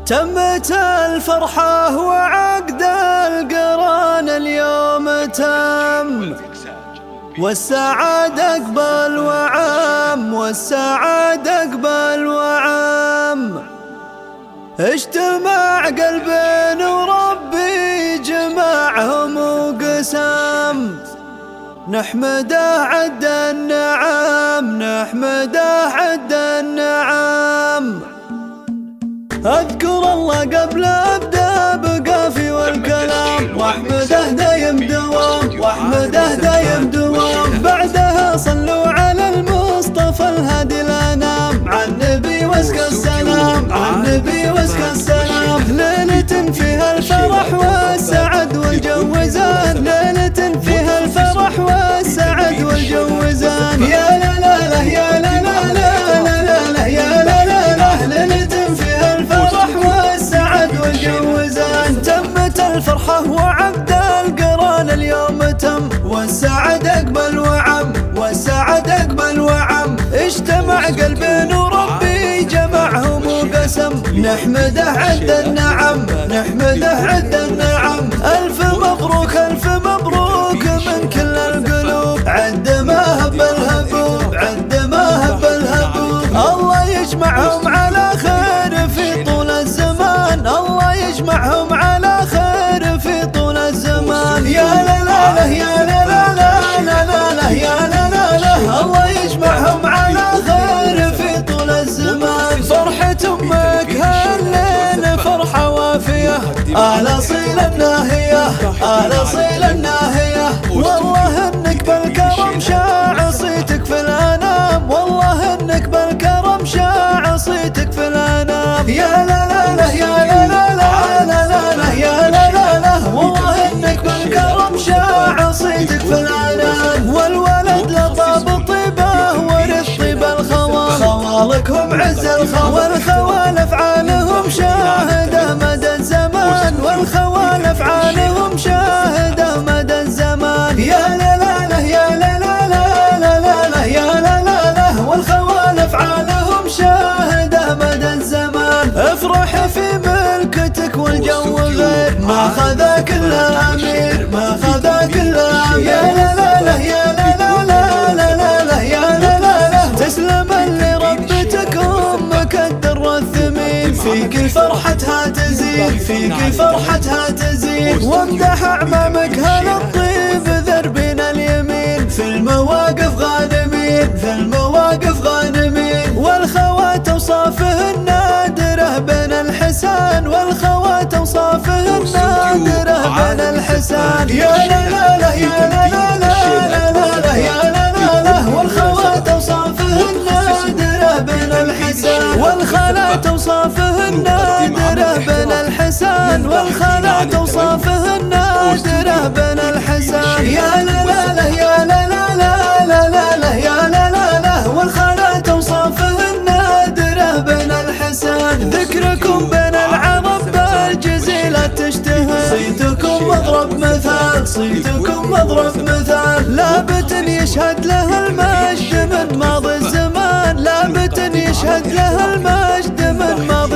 تمت الفرحة وعقد القران اليوم تم، والسعادة اقبل وعم، والسعادة اقبل وعم. اجتمع قلبين وربي جمعهم وقسم، نحمده عد النعم، نحمده عد النعم. اذكر الله قبل ابدا بقافي والكلام، واحمده دايم دوام، واحمده دايم دوام. بعدها صلوا على المصطفى الهادي الانام، عن نبي واسكى السلام، عن نبي واسكى السلام. ليلة فيها الفرح والسعد والجوزان، ليلة فيها الفرح والسعد والجوزان. يا لا لا لا يا لا لا لا لا لا يا لا لا لا. ليلة فيها الفرح والسعد والجوزان. تمت الفرحة وعقد القران اليوم تم، والسعد اقبل وعم، والسعد اقبل وعم. اجتمع قلبين وربي جمعهم وقسم، نحمده عد النعم، نحمده عد النعم. الف مبروك الف مبروك من كل القلوب، عد ما هب الهبوب، عد ما هب الهبوب. الله يجمعهم على خير في طول الزمان، الله يجمعهم على خير في طول الزمان. يا لا لا لا يا لا لا لا لا لا يا لا لا لا. الله يجمعهم على خير في طول الزمان. فرحة امك هالليل فرحة وافية، على صيل الناهية، على صيل الناهية. والله انك بالكرم شاع صيتك في الانام، والله انك بالكرم شاع صيتك في الانام. يا لا لا لا يا لا لا لا لا لا لا يا لا لا لا. والله انك بالكرم شاع صيتك في الانام. والولد لطاب الطيبه ورث طيب الخوال، خوالكم عز الخوال. والخوال افعالهم شاهده مدى الزمان، والخوال افعالهم شاهده مدى الزمان. يا لا لا لا يا لا لا لا لا لا لا يا لا لا لا. والخوال افعالهم شاهده مدى الزمان. افرح في ملكتك والجو غير، ما خذاك الا امير، ما خذاك الا امير. يا لا لا لا يا لا لا لا لا لا لا يا لا لا لا. تسلم لربتك امك الدر الثمين، فيك فرحتها تزيد، فيك فرحتها تزيد. وامدح اعمامك هل الطيب ذربين اليمين، في المواقف غانمين، في المواقف غانمين. والخوات اوصافهن نادره بين الحسان، والخوات اوصافهن نادره بين الحسان. يا لا لا لا يا لا لا لا لا لا يا لا لا لا. والخوات اوصافهن نادره بين الحسان، والخالات اوصافهن نادره بين الحسان، والخالات اوصافهن نادره بين الحسان. يا لا لا لا يا لا لا لا لا لا لا يا لا لا لا. والخالات اوصافهن نادره بين الحسان. ذكركم بين العرب بالجزيلة تشتهر، صيتكم مضرب مثال، صيتكم مضرب مثال. لابت يشهد له المجد من ماضي الزمان، لابت يشهد له المجد من ماضي